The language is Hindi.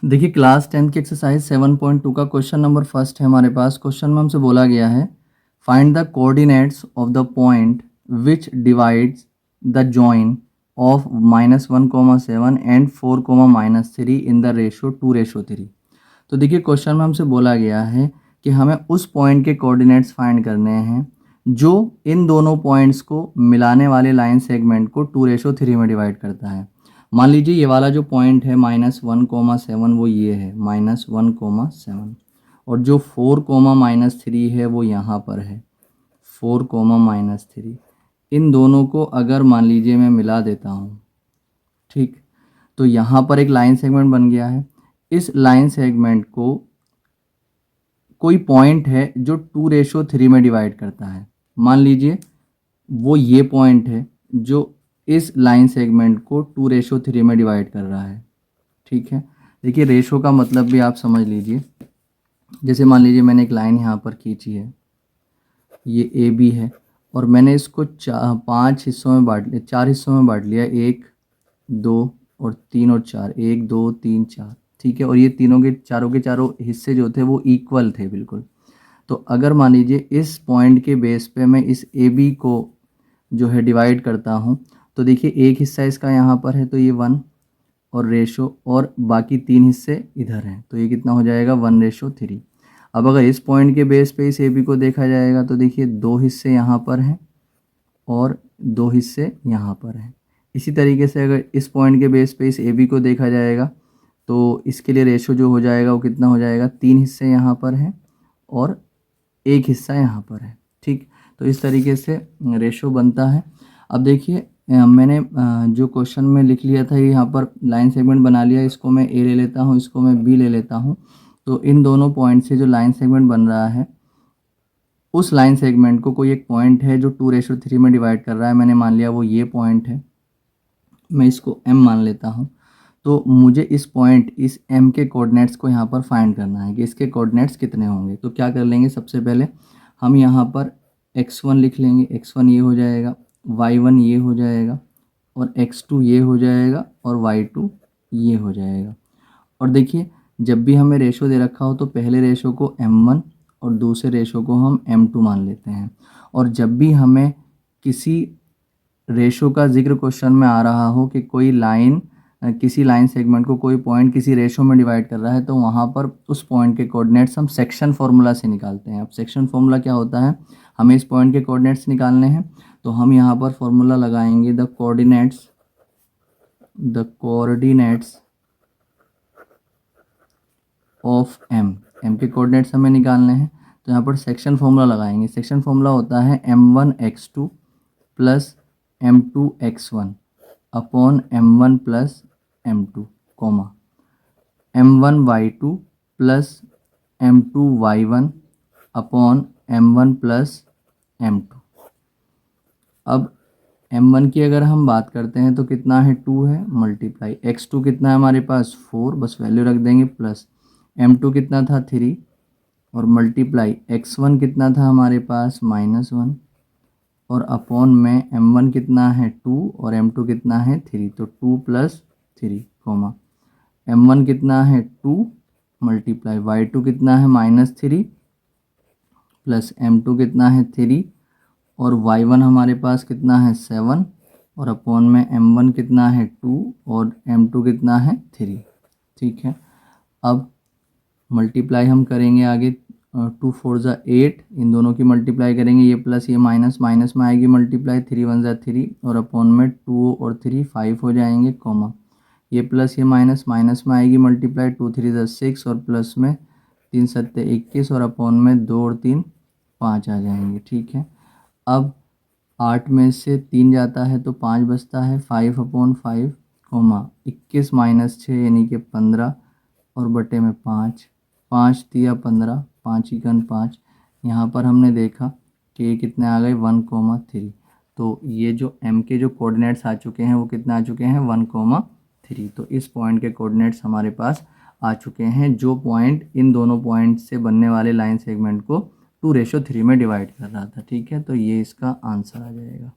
देखिए क्लास 10 की एक्सरसाइज 7.2 का क्वेश्चन नंबर फर्स्ट है हमारे पास। क्वेश्चन में हमसे बोला गया है find the coordinates of the point which divides the join of -1,7 and 4,-3 in the ratio 2:3। तो देखिए क्वेश्चन में हमसे बोला गया है कि हमें उस पॉइंट के कोऑर्डिनेट्स फाइंड करने हैं जो इन दोनों पॉइंट्स को मिलाने वाले लाइन सेगमेंट को 2:3 में डिवाइड करता है। मान लीजिए ये वाला जो पॉइंट है -1,7 वो ये है -1,7 और जो 4,-3 है वो यहाँ पर है 4,-3। इन दोनों को अगर मान लीजिए मैं मिला देता हूँ, ठीक, तो यहाँ पर एक लाइन सेगमेंट बन गया है। इस लाइन सेगमेंट को कोई पॉइंट है जो 2:3 में डिवाइड करता है। मान लीजिए वो ये पॉइंट है जो इस लाइन सेगमेंट को 2:3 में डिवाइड कर रहा है, ठीक है। देखिए रेशो का मतलब भी आप समझ लीजिए। जैसे मान लीजिए मैंने एक लाइन यहाँ पर खींची है, ये ए बी है और मैंने इसको 5 हिस्सों में बांट लिया, 4 हिस्सों में बांट लिया, 1 2 और 3 और 4, 1 2 3 4, ठीक है। और ये तीनों के चारों हिस्से जो थे वो इक्वल थे बिल्कुल। तो अगर मान लीजिए इस पॉइंट के बेस पे मैं इस ए बी को जो है डिवाइड करता हूँ, तो देखिए एक हिस्सा इसका यहाँ पर है तो ये 1 और रेशो, और बाकी 3 हिस्से इधर हैं तो ये कितना हो जाएगा 1:3। अब अगर इस पॉइंट के बेस पे इस ए बी को देखा जाएगा तो देखिए 2 हिस्से यहाँ पर हैं और 2 हिस्से यहाँ पर हैं। इसी तरीके से अगर इस पॉइंट के बेस पे इस ए बी को देखा जाएगा तो इसके लिए रेशो जो हो जाएगा वो कितना हो जाएगा, 3 हिस्से यहाँ पर हैं और 1 हिस्सा यहाँ पर है, ठीक। तो इस तरीके से रेशो बनता है। अब देखिए मैंने जो क्वेश्चन में लिख लिया था ये यहाँ पर लाइन सेगमेंट बना लिया, इसको मैं ए ले लेता हूँ, इसको मैं बी ले लेता हूँ। तो इन दोनों पॉइंट से जो लाइन सेगमेंट बन रहा है उस लाइन सेगमेंट को कोई एक पॉइंट है जो 2:3 में डिवाइड कर रहा है। मैंने मान लिया वो ये पॉइंट है, मैं इसको एम मान लेता हूँ। तो मुझे इस पॉइंट इस एम के कोऑर्डिनेट्स को यहाँ पर फाइंड करना है कि इसके कोऑर्डिनेट्स कितने होंगे। तो क्या कर लेंगे, सबसे पहले हम यहाँ पर x1 लिख लेंगे, x1 ये हो जाएगा, y1 ये हो जाएगा और x2 ये हो जाएगा और y2 ये हो जाएगा। और देखिए जब भी हमें रेशो दे रखा हो तो पहले रेशो को m1 और दूसरे रेशो को हम m2 मान लेते हैं। और जब भी हमें किसी रेशो का जिक्र क्वेश्चन में आ रहा हो कि कोई लाइन किसी लाइन सेगमेंट को कोई पॉइंट किसी रेशो में डिवाइड कर रहा है तो वहाँ पर उस पॉइंट के कोऑर्डिनेट्स हम सेक्शन फार्मूला से निकालते हैं। अब सेक्शन फार्मूला क्या होता है, हमें इस पॉइंट के कोऑर्डिनेट्स निकालने हैं तो हम यहाँ पर फार्मूला लगाएंगे द कोऑर्डिनेट्स ऑफ एम के कोऑर्डिनेट्स हमें निकालने हैं। तो यहाँ पर सेक्शन फार्मूला लगाएंगे। सेक्शन फार्मूला होता है m1x2 plus m2x1 upon m1 plus m2 comma m1y2 plus m2y1 upon m1 plus m2। अब m1 की अगर हम बात करते हैं तो कितना है 2 है, मल्टीप्लाई x2 कितना है हमारे पास 4, बस वैल्यू रख देंगे, प्लस m2 कितना था 3 और मल्टीप्लाई x1 कितना था हमारे पास -1 और अपॉन में m1 कितना है 2 और m2 कितना है 3, तो 2 + 3 कोमा m1 कितना है 2 मल्टीप्लाई y2 कितना है -3 प्लस m2 कितना है 3 और y1 हमारे पास कितना है 7 और अपॉन में m1 कितना है 2 और m2 कितना है 3, ठीक है। अब मल्टीप्लाई हम करेंगे आगे, 2 4 ज़ा 8, इन दोनों की मल्टीप्लाई करेंगे, ये प्लस ये माइनस, माइनस में आएगी मल्टीप्लाई, 3 1 ज़ा 3 और अपॉन में 2 और 3 5 हो जाएंगे कॉमा, ये प्लस ये माइनस, माइनस में आएगी मल्टीप्लाई, 2 3 ज़ा 6 और प्लस में 3 7 21 और अपॉन में 2 और 3 5 आ जाएंगे, ठीक है। अब 8 में से 3 जाता है तो 5 बचता है, 5/5 कोमा 21 माइनस 6 यानी कि 15 और बटे में 5, 5 तिया 15, 5 इकन 5। यहाँ पर हमने देखा कि ये कितने आ गए 1,3। तो ये जो m के जो कोऑर्डिनेट्स आ चुके हैं वो कितने आ चुके हैं 1,3। तो इस पॉइंट के कोऑर्डिनेट्स हमारे पास आ चुके हैं जो पॉइंट इन दोनों पॉइंट से बनने वाले लाइन सेगमेंट को 2:3 में डिवाइड कर रहा था, ठीक है। तो ये इसका आंसर आ जाएगा।